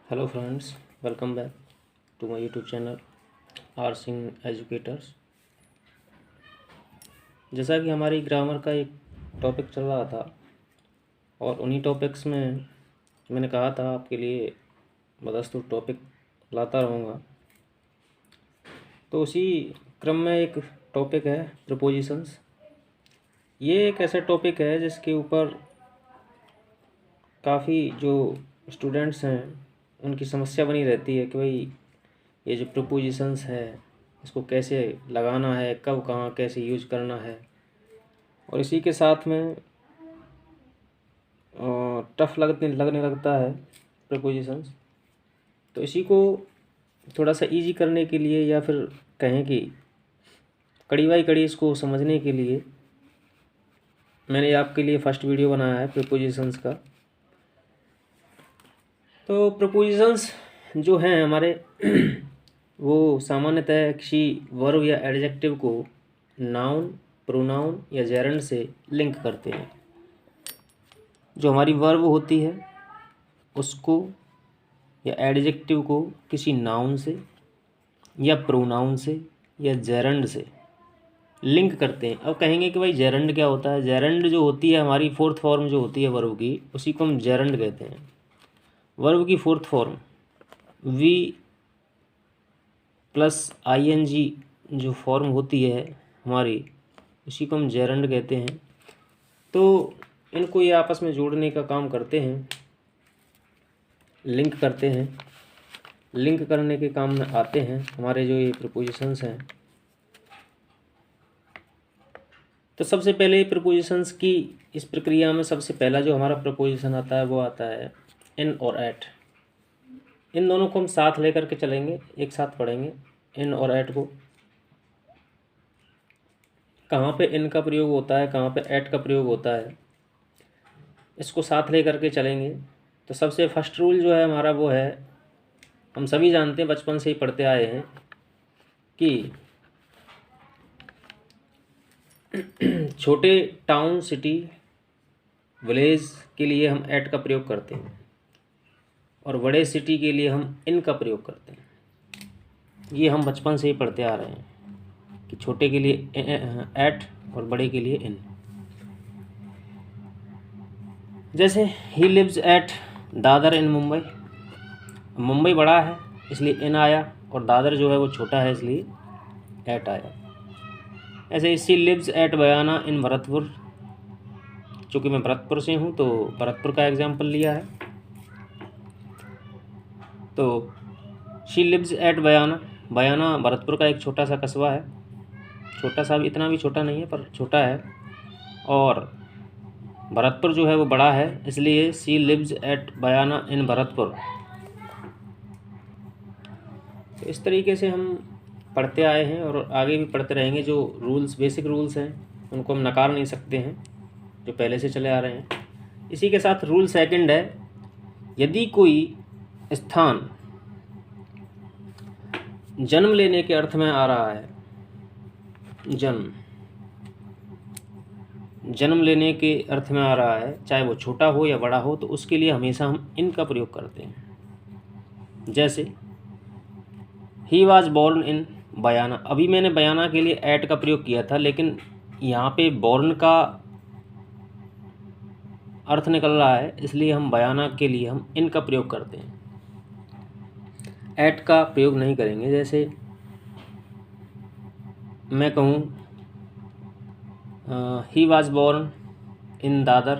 Hello friends, welcome back to my YouTube channel R Singh educators. जैसा कि हमारी grammar का एक टॉपिक चल रहा था और उन्हीं टॉपिक्स में मैंने कहा था आपके लिए बदस्तूर टॉपिक लाता रहूँगा। तो उसी क्रम में एक टॉपिक है प्रपोजिशंस। ये एक ऐसा टॉपिक है जिसके ऊपर काफ़ी जो स्टूडेंट्स हैं उनकी समस्या बनी रहती है कि भाई ये जो प्रपोजिशंस है इसको कैसे लगाना है, कब कहाँ कैसे यूज करना है। और इसी के साथ में टफ लगने लगता है प्रपोजिशंस। तो इसी को थोड़ा सा इजी करने के लिए या फिर कहें कि कड़ी बाई कड़ी इसको समझने के लिए मैंने आपके लिए फर्स्ट वीडियो बनाया है प्रपोजिशंस का। तो प्रपोजिशंस जो हैं हमारे वो सामान्यतः किसी वर्ब या एडजेक्टिव को नाउन, प्रोनाउन या जेरंड से लिंक करते हैं। जो हमारी वर्ब होती है उसको या एडजेक्टिव को किसी नाउन से या प्रोनाउन से या जेरंड से लिंक करते हैं। अब कहेंगे कि भाई जेरंड क्या होता है। जेरंड जो होती है हमारी फोर्थ फॉर्म जो होती है वर्ब की, उसी को हम जेरंड कहते हैं। वर्ब की fourth form V plus ING जो फॉर्म होती है हमारी, उसी को हम जेरंड कहते हैं। तो इनको ये आपस में जोड़ने का काम करते हैं, लिंक करते हैं। लिंक करने के काम में आते हैं हमारे जो ये प्रपोजिशंस हैं। तो सबसे पहले प्रपोजिशंस की इस प्रक्रिया में सबसे पहला जो हमारा प्रपोजिशन आता है वो आता है इन और एट। इन दोनों को हम साथ लेकर के चलेंगे, एक साथ पढ़ेंगे इन और एट को। कहाँ पे इन का प्रयोग होता है, कहाँ पे एट का प्रयोग होता है, इसको साथ लेकर के चलेंगे। तो सबसे फर्स्ट रूल जो है हमारा वो है, हम सभी जानते हैं, बचपन से ही पढ़ते आए हैं कि छोटे टाउन, सिटी, विलेज के लिए हम एट का प्रयोग करते हैं और बड़े सिटी के लिए हम इन का प्रयोग करते हैं। ये हम बचपन से ही पढ़ते आ रहे हैं कि छोटे के लिए एट और बड़े के लिए इन। जैसे ही लिव्स एट दादर इन मुंबई। मुंबई बड़ा है इसलिए इन आया और दादर जो है वो छोटा है इसलिए एट आया। ऐसे ही शी लिव्स एट बयाना इन भरतपुर। चूँकि मैं भरतपुर से हूँ तो भरतपुर का एग्जाम्पल लिया है। तो शी लिव्स एट बयाना। बयाना भरतपुर का एक छोटा सा कस्बा है, छोटा सा भी, इतना भी छोटा नहीं है पर छोटा है। और भरतपुर जो है वो बड़ा है इसलिए शी लिव्स एट बयाना इन भरतपुर। तो इस तरीके से हम पढ़ते आए हैं और आगे भी पढ़ते रहेंगे। जो रूल्स, बेसिक रूल्स हैं उनको हम नकार नहीं सकते हैं, जो पहले से चले आ रहे हैं। इसी के साथ रूल सेकंड है, यदि कोई स्थान जन्म लेने के अर्थ में आ रहा है, जन्म लेने के अर्थ में आ रहा है, चाहे वो छोटा हो या बड़ा हो, तो उसके लिए हमेशा हम इन का प्रयोग करते हैं। जैसे ही वॉज बॉर्न इन बयाना। अभी मैंने बयाना के लिए एट का प्रयोग किया था, लेकिन यहाँ पे बॉर्न का अर्थ निकल रहा है इसलिए हम बयाना के लिए हम इन का प्रयोग करते हैं, एट का प्रयोग नहीं करेंगे। जैसे मैं कहूँ he was born in Dadar,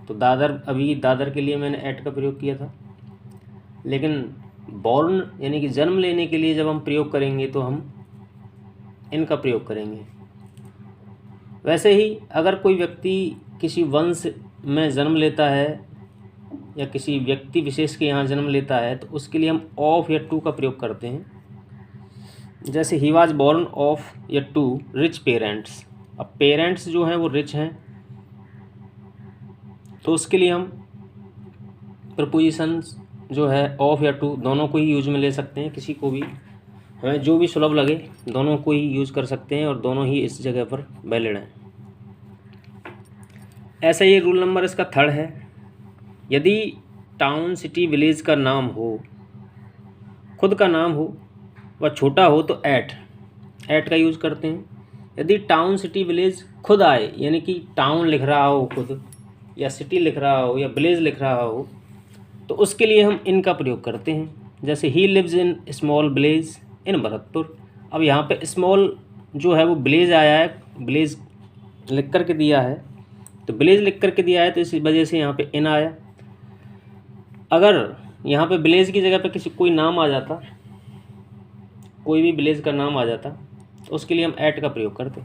तो दादर, अभी दादर के लिए मैंने एट का प्रयोग किया था। लेकिन बॉर्न यानी कि जन्म लेने के लिए जब हम प्रयोग करेंगे तो हम इन का प्रयोग करेंगे। वैसे ही अगर कोई व्यक्ति किसी वंश में जन्म लेता है या किसी व्यक्ति विशेष के यहाँ जन्म लेता है तो उसके लिए हम ऑफ या टू का प्रयोग करते हैं। जैसे ही वॉज बॉर्न ऑफ या टू रिच पेरेंट्स। अब पेरेंट्स जो हैं वो रिच हैं तो उसके लिए हम प्रपोजिशंस जो है ऑफ या टू दोनों को ही यूज में ले सकते हैं। किसी को भी, हमें जो भी सुलभ लगे दोनों को ही यूज़ कर सकते हैं और दोनों ही इस जगह पर वैलिड हैं। ऐसा ये रूल नंबर इसका थर्ड है, यदि टाउन सिटी विलेज का नाम हो, खुद का नाम हो, वह छोटा हो तो एट का यूज़ करते हैं। यदि टाउन सिटी विलेज खुद आए, यानी कि टाउन लिख रहा हो खुद, या सिटी लिख रहा हो, या विलेज लिख रहा हो, तो उसके लिए हम इन का प्रयोग करते हैं। जैसे he lives in small village in Bharatpur. अब यहाँ पे स्मॉल जो है वो विलेज आया है, विलेज लिख कर के दिया है, तो विलेज लिख कर के दिया है तो इसी वजह से यहाँ पे इन आया। अगर यहाँ पे विलेज की जगह पे कोई नाम आ जाता, कोई भी विलेज का नाम आ जाता, तो उसके लिए हम एट का प्रयोग करते।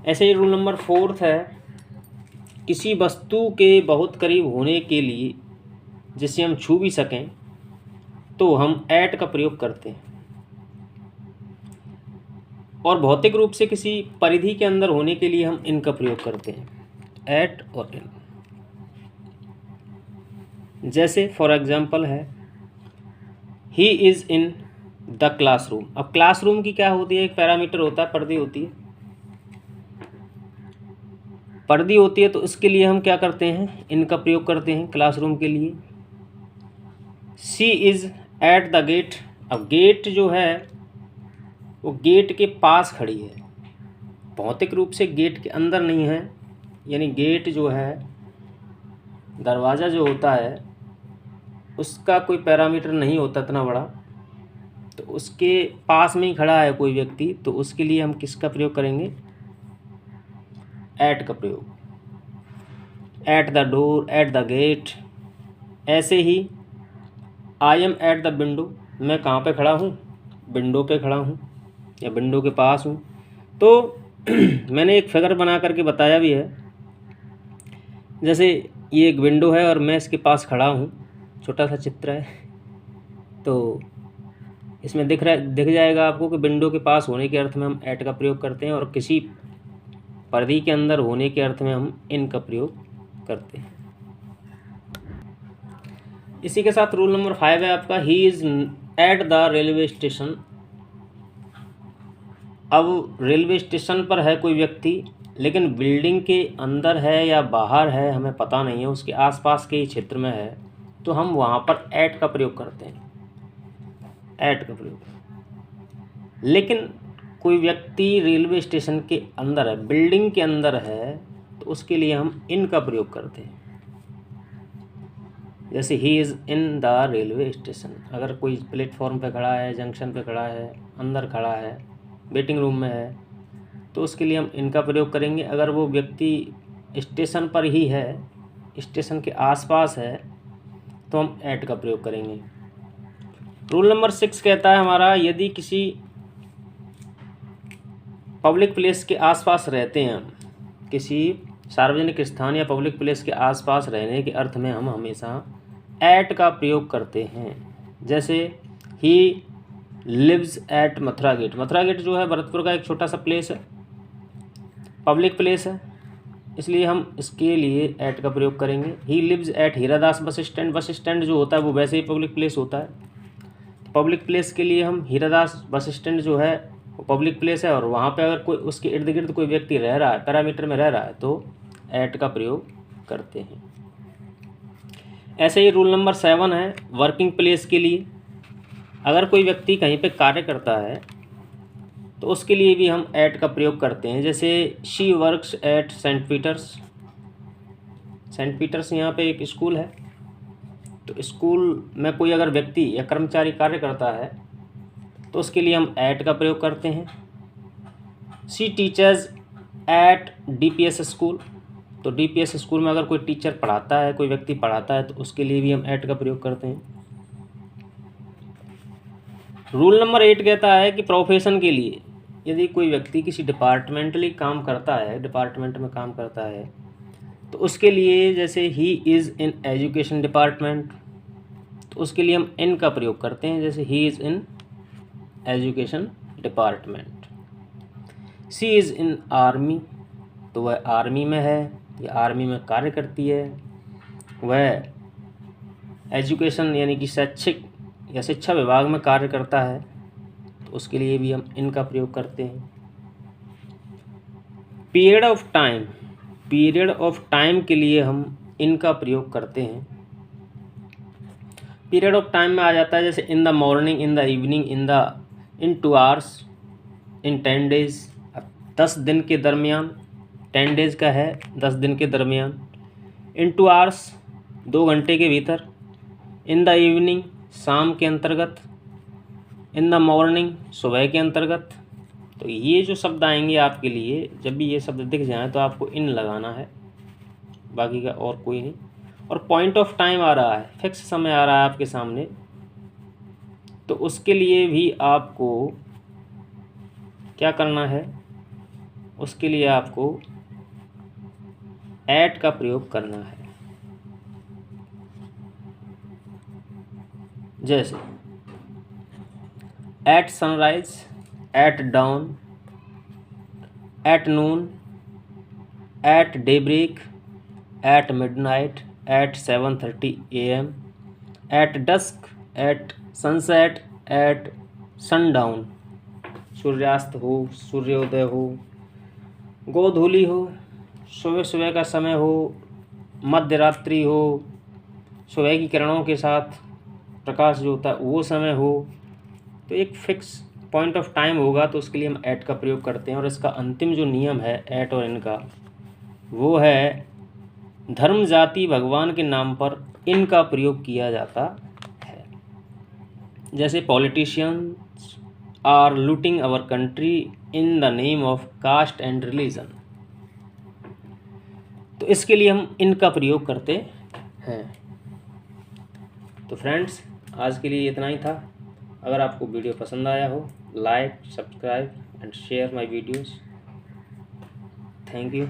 ऐसे ही रूल नंबर 4 है, किसी वस्तु के बहुत करीब होने के लिए जिसे हम छू भी सकें तो हम एट का प्रयोग करते हैं। और भौतिक रूप से किसी परिधि के अंदर होने के लिए हम इन का प्रयोग करते हैं, एट और इन। जैसे फॉर एग्जाम्पल है, ही इज़ इन द क्लासरूम। अब क्लासरूम की क्या होती है, एक पैरामीटर होता है, पर्दी होती है, पर्दी होती है, तो इसके लिए हम क्या करते हैं, इनका प्रयोग करते हैं क्लासरूम के लिए। She is at the gate. अब गेट जो है वो गेट के पास खड़ी है, भौतिक रूप से गेट के अंदर नहीं है, यानी गेट जो है, दरवाज़ा जो होता है, उसका कोई पैरामीटर नहीं होता इतना बड़ा, तो उसके पास में ही खड़ा है कोई व्यक्ति, तो उसके लिए हम किसका प्रयोग करेंगे, एट का प्रयोग। At the door, at the gate. ऐसे ही I am at the window, मैं कहाँ पे खड़ा हूँ, विंडो पे खड़ा हूँ या विंडो के पास हूँ। तो मैंने एक फिगर बना करके बताया भी है, जैसे ये एक विंडो है और मैं इसके पास खड़ा हूँ, छोटा सा चित्र है, तो इसमें दिख जाएगा आपको कि विंडो के पास होने के अर्थ में हम एट का प्रयोग करते हैं, और किसी परिधि के अंदर होने के अर्थ में हम इन का प्रयोग करते हैं। इसी के साथ रूल नंबर 5 है आपका, he is at the railway station. अब रेलवे स्टेशन पर है कोई व्यक्ति, लेकिन बिल्डिंग के अंदर है या बाहर है हमें पता नहीं है, उसके आसपास के ही क्षेत्र में है, तो हम वहाँ पर एट का प्रयोग करते हैं, एट का प्रयोग। लेकिन कोई व्यक्ति रेलवे स्टेशन के अंदर है, बिल्डिंग के अंदर है, तो उसके लिए हम इन का प्रयोग करते हैं। जैसे he is in the railway station. अगर कोई प्लेटफॉर्म पे खड़ा है, जंक्शन पे खड़ा है, अंदर खड़ा है, वेटिंग रूम में है, तो उसके लिए हम इनका प्रयोग करेंगे। अगर वो व्यक्ति स्टेशन पर ही है, स्टेशन के आसपास है, तो हम एट का प्रयोग करेंगे। रूल नंबर 6 कहता है हमारा, यदि किसी पब्लिक प्लेस के आसपास रहते हैं, किसी सार्वजनिक स्थान या पब्लिक प्लेस के आसपास रहने के अर्थ में हम हमेशा एट का प्रयोग करते हैं। जैसे he lives at Mathura gate. Mathura gate जो है भरतपुर का एक छोटा सा प्लेस है, पब्लिक प्लेस है, इसलिए हम इसके लिए एट का प्रयोग करेंगे। ही lives eight Hiradas bus stand. Bus stand जो होता है वो वैसे ही पब्लिक प्लेस होता है, पब्लिक प्लेस के लिए हम हीरादास बस स्टैंड जो है वो पब्लिक प्लेस है, और वहाँ पे अगर कोई उसके इर्द गिर्द कोई व्यक्ति रह रहा है, पैरामीटर में रह रहा है, तो एट का प्रयोग करते हैं। ऐसे ही रूल नंबर 7 है, वर्किंग प्लेस के लिए। अगर कोई व्यक्ति कहीं पे कार्य करता है तो उसके लिए भी हम एट का प्रयोग करते हैं। जैसे she works at Saint Peter's. Saint Peter's यहाँ पे एक स्कूल है, तो स्कूल में कोई अगर व्यक्ति या कर्मचारी कार्य करता है तो उसके लिए हम एट का प्रयोग करते हैं। She teachers at DPS school. तो डीपीएस स्कूल में अगर कोई टीचर पढ़ाता है, कोई व्यक्ति पढ़ाता है, तो उसके लिए भी हम एट का प्रयोग करते हैं। रूल नंबर 8 कहता है कि प्रोफेशन के लिए यदि कोई व्यक्ति किसी डिपार्टमेंटली काम करता है, डिपार्टमेंट में काम करता है, तो उसके लिए जैसे he is in education department, तो उसके लिए हम इन का प्रयोग करते हैं। जैसे he is in education department. She is in army, तो वह आर्मी में है या आर्मी में कार्य करती है, वह एजुकेशन यानी कि शैक्षिक या शिक्षा विभाग में कार्य करता है, तो उसके लिए भी हम इनका प्रयोग करते हैं। Period of time, period of time के लिए हम इनका प्रयोग करते हैं। पीरियड ऑफ टाइम में आ जाता है, जैसे in the morning, in the evening, in 2 hours, in 10 days. अब 10 दिन के दरमियान, 10 डेज का है 10 दिन के दरमियान। इन 2 आवर्स 2 घंटे के भीतर। इन द इवनिंग शाम के अंतर्गत। इन द मॉर्निंग सुबह के अंतर्गत। तो ये जो शब्द आएंगे आपके लिए, जब भी ये शब्द दिख जाए तो आपको इन लगाना है, बाकी का और कोई नहीं। और पॉइंट ऑफ टाइम आ रहा है, फिक्स समय आ रहा है आपके सामने, तो उसके लिए भी आपको क्या करना है, उसके लिए आपको एट का प्रयोग करना है। जैसे at sunrise, at dawn, at noon, at daybreak, at midnight, at 7:30 AM, at dusk, at sunset, at sundown. सूर्यास्त हो, सूर्योदय हो, गोधूली हो, सुबह सुबह का समय हो, मध्य रात्रि हो, सुबह की किरणों के साथ प्रकाश जो होता है वो समय हो। तो एक फिक्स पॉइंट ऑफ टाइम होगा, तो उसके लिए हम एट का प्रयोग करते हैं। और इसका अंतिम जो नियम है एट और इन का, वो है धर्म, जाति, भगवान के नाम पर इन का प्रयोग किया जाता है। जैसे politicians are looting our country in the name of caste and religion. तो इसके लिए हम इन का प्रयोग करते हैं। तो फ्रेंड्स, आज के लिए इतना ही था। अगर आपको वीडियो पसंद आया हो, like, subscribe and share my videos. Thank you.